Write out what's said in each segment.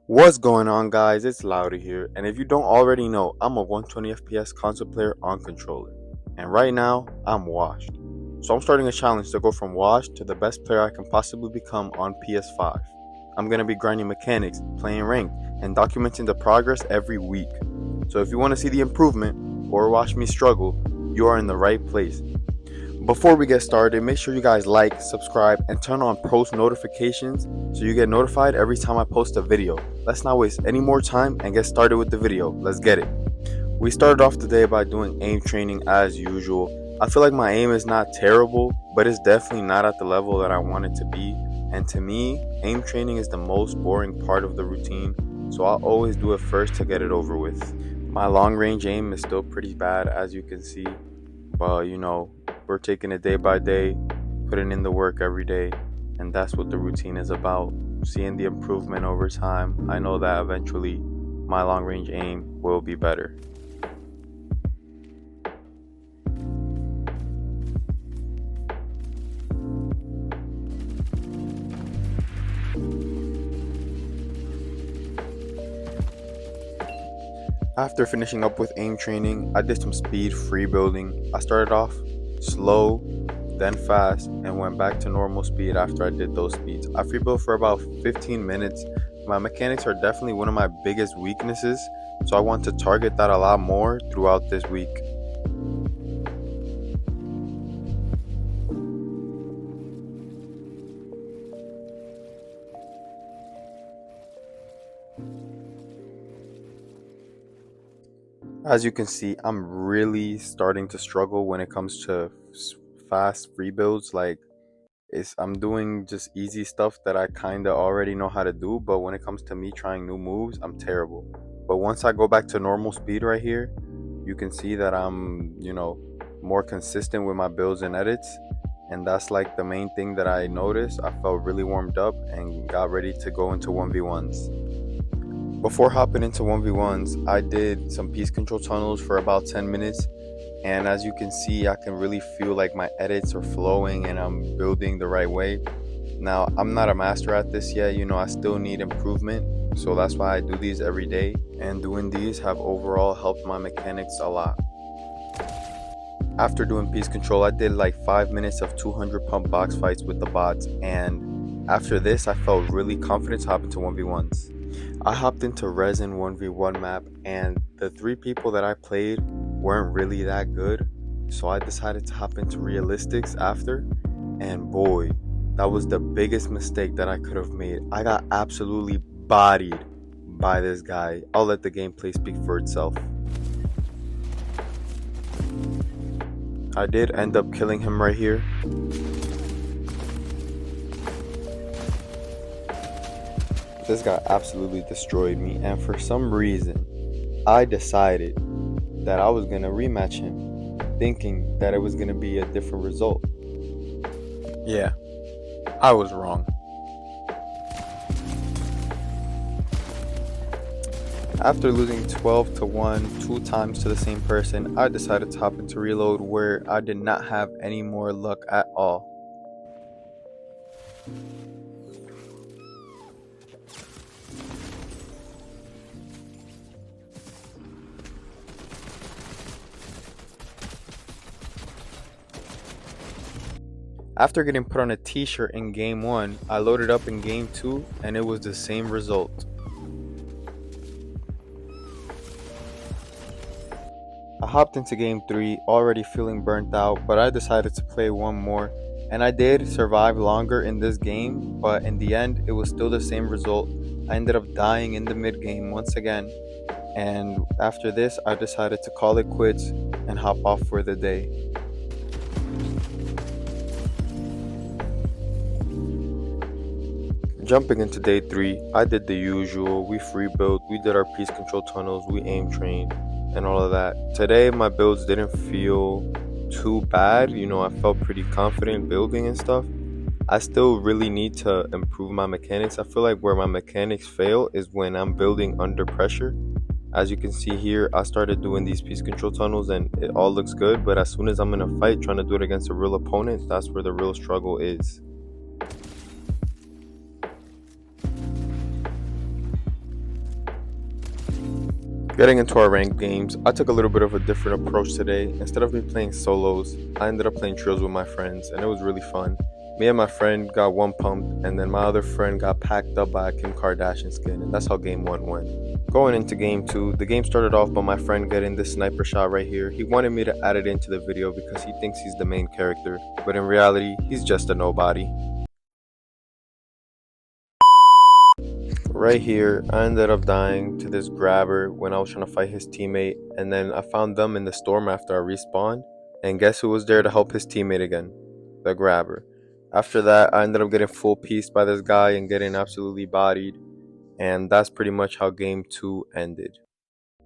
What's going on, guys? It's Louder here, and if you don't already know, I'm a 120 FPS console player on controller, and right now I'm washed. So I'm starting a challenge to go from washed to the best player I can possibly become on PS5. I'm gonna be grinding mechanics, playing ranked, and documenting the progress every week. So if you want to see the improvement or watch me struggle, you are in the right place. Before we get started, make sure you guys like, subscribe, and turn on post notifications so you get notified every time I post a video. Let's not waste any more time and get started with the video. Let's get it. We started off today by doing aim training as usual. I feel like my aim is not terrible, but it's definitely not at the level that I want it to be. And to me, aim training is the most boring part of the routine, so I'll always do it first to get it over with. My long range aim is still pretty bad, as you can see, but we're taking it day by day, putting in the work every day, and that's what the routine is about. Seeing the improvement over time. I know that eventually my long range aim will be better. After finishing up with aim training, I did some speed free building. I started off slow, then fast, and went back to normal speed after I did those speeds. I free built for about 15 minutes. My mechanics are definitely one of my biggest weaknesses, so I want to target that a lot more throughout this week. As you can see, I'm really starting to struggle when it comes to fast rebuilds. I'm doing just easy stuff that I kind of already know how to do, but when it comes to me trying new moves, I'm terrible. But once I go back to normal speed right here, you can see that I'm, more consistent with my builds and edits. And that's like the main thing that I noticed. I felt really warmed up and got ready to go into 1v1s. Before hopping into 1v1s, I did some piece control tunnels for about 10 minutes. And as you can see, I can really feel like my edits are flowing and I'm building the right way. Now, I'm not a master at this yet. I still need improvement. So that's why I do these every day. And doing these have overall helped my mechanics a lot. After doing piece control, I did like 5 minutes of 200 pump box fights with the bots. And after this, I felt really confident to hop into 1v1s. I hopped into Resin 1v1 map, and the 3 people that I played weren't really that good, so I decided to hop into realistics after, and boy, that was the biggest mistake that I could have made. I got absolutely bodied by this guy. I'll let the gameplay speak for itself. I did end up killing him right here. This guy absolutely destroyed me, and for some reason, I decided that I was going to rematch him, thinking that it was going to be a different result. Yeah, I was wrong. After losing 12-1 2 times to the same person, I decided to hop into reload where I did not have any more luck at all. After getting put on a t-shirt in game 1, I loaded up in game 2 and it was the same result. I hopped into game 3 already feeling burnt out, but I decided to play one more, and I did survive longer in this game, but in the end it was still the same result. I ended up dying in the mid game once again, and after this I decided to call it quits and hop off for the day. Jumping into day 3, I did the usual. We free built, we did our piece control tunnels, we aim trained, and all of that. Today, my builds didn't feel too bad. I felt pretty confident building and stuff. I still really need to improve my mechanics. I feel like where my mechanics fail is when I'm building under pressure. As you can see here, I started doing these piece control tunnels and it all looks good, but as soon as I'm in a fight trying to do it against a real opponent, that's where the real struggle is. Getting into our ranked games, I took a little bit of a different approach today. Instead of me playing solos, I ended up playing trios with my friends, and it was really fun. Me and my friend got one pumped, and then my other friend got packed up by a Kim Kardashian skin, and that's how game one went. Going into game two, the game started off by my friend getting this sniper shot right here. He wanted me to add it into the video because he thinks he's the main character, but in reality, he's just a nobody. Right here, I ended up dying to this grabber when I was trying to fight his teammate, and then I found them in the storm after I respawned. And guess who was there to help his teammate again? The grabber. After that, I ended up getting full pieced by this guy and getting absolutely bodied, and that's pretty much how game 2 ended.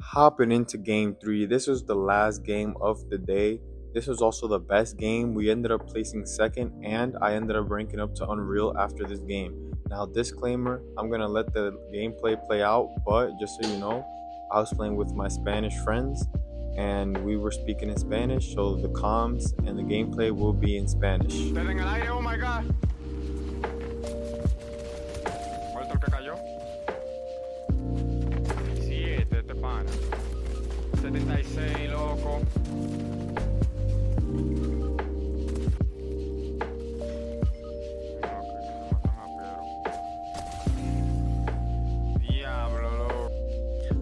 Hopping into game 3, this was the last game of the day. This was also the best game. We ended up placing second, and I ended up ranking up to Unreal after this game. Now, disclaimer, I'm gonna let the gameplay play out, but just so you know, I was playing with my Spanish friends and we were speaking in Spanish, so the comms and the gameplay will be in Spanish. Oh my god. ¿Muerto el que cayó? 17, este pana. 76, loco.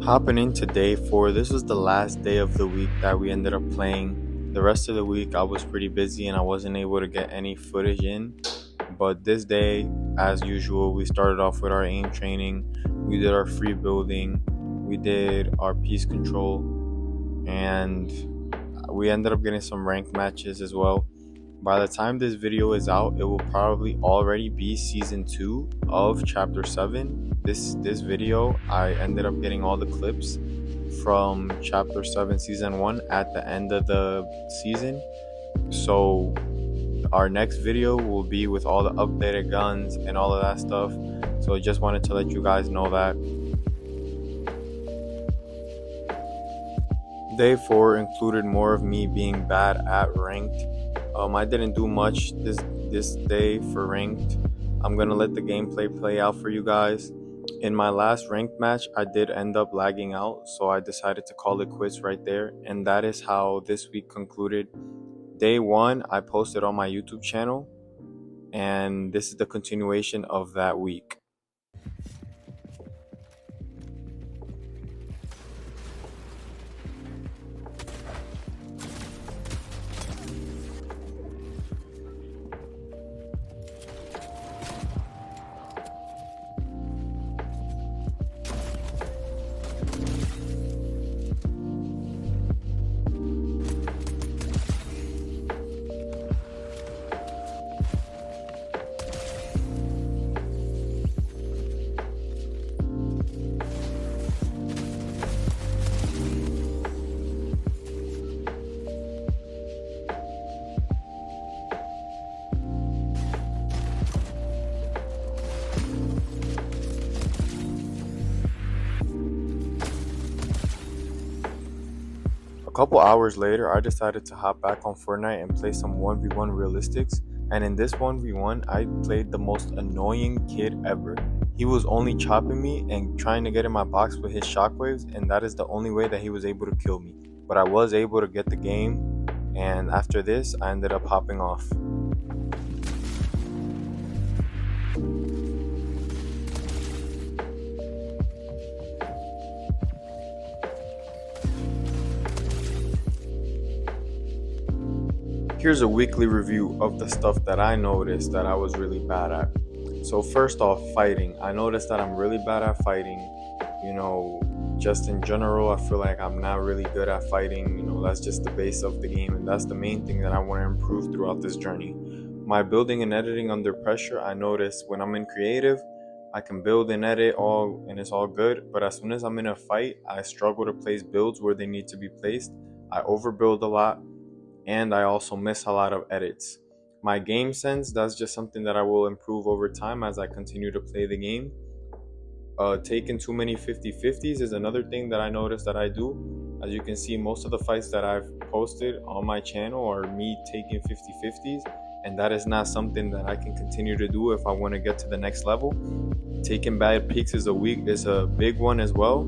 Hopping into day 4, this was the last day of the week that we ended up playing. The rest of the week I was pretty busy and I wasn't able to get any footage in. But this day, as usual, we started off with our aim training, we did our free building, we did our piece control, and we ended up getting some ranked matches as well. By the time this video is out, it will probably already be season 2 of chapter 7. This video, I ended up getting all the clips from chapter 7 season 1 at the end of the season. So our next video will be with all the updated guns and all of that stuff. So I just wanted to let you guys know that. Day 4 included more of me being bad at ranked. I didn't do much this day for ranked. I'm gonna let the gameplay play out for you guys. In my last ranked match, I did end up lagging out, so I decided to call it quits right there, and that is how this week concluded. Day 1, I posted on my YouTube channel, and this is the continuation of that week. A couple hours later, I decided to hop back on Fortnite and play some 1v1 realistics, and in this 1v1, I played the most annoying kid ever. He was only chopping me and trying to get in my box with his shockwaves, and that is the only way that he was able to kill me. But I was able to get the game, and after this, I ended up hopping off. Here's a weekly review of the stuff that I noticed that I was really bad at. So first off, fighting. I noticed that I'm really bad at fighting. Just in general, I feel like I'm not really good at fighting. That's just the base of the game, and that's the main thing that I want to improve throughout this journey. My building and editing under pressure, I noticed when I'm in creative, I can build and edit all, and it's all good. But as soon as I'm in a fight, I struggle to place builds where they need to be placed. I overbuild a lot, and I also miss a lot of edits. My game sense, that's just something that I will improve over time as I continue to play the game. Taking too many 50-50s is another thing that I noticed that I do. As you can see, most of the fights that I've posted on my channel are me taking 50-50s, and that is not something that I can continue to do if I want to get to the next level. Taking bad peaks is a big one as well.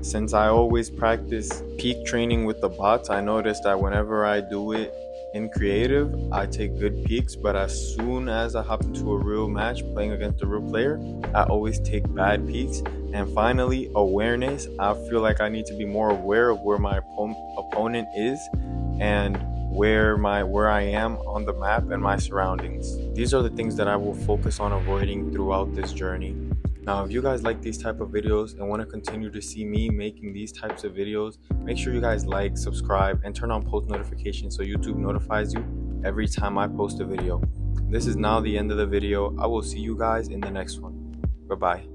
Since I always practice peak training with the bots, I noticed that whenever I do it in creative, I take good peaks, but as soon as I hop into a real match playing against a real player, I always take bad peaks. And finally, awareness. I feel like I need to be more aware of where my opponent is and where I am on the map and my surroundings. These are the things that I will focus on avoiding throughout this journey. Now, if you guys like these type of videos and want to continue to see me making these types of videos, make sure you guys like, subscribe, and turn on post notifications so YouTube notifies you every time I post a video. This is now the end of the video. I will see you guys in the next one. Bye-bye.